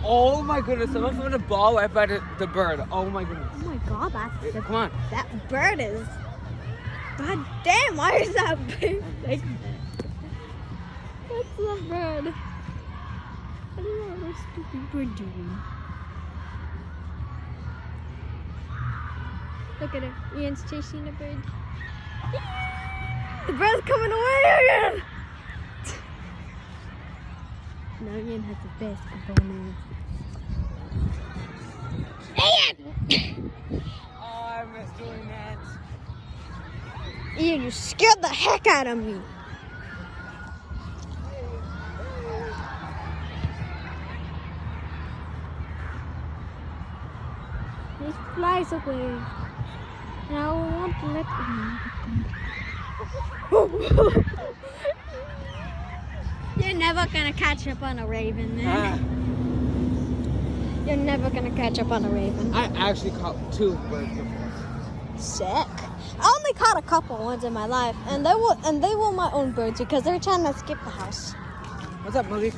Oh my goodness, someone threw the ball right by the bird. Oh my goodness. Oh my god, that's Come on. that bird is. God damn, why is that bird like that? What's the bird? I don't know what stupid bird doing. Look at it. Ian's chasing the bird. The bird's coming away again! Now Ian has the best performance. Ian! Oh, I miss doing that. Ian, you scared the heck out of me. He flies away. And I won't let him. You're never gonna catch up on a raven, man. You're never gonna catch up on a raven. I actually caught 2 birds before. Sick. I only caught a couple once in my life, and they were my own birds because they were trying to skip the house. What's up, Malik?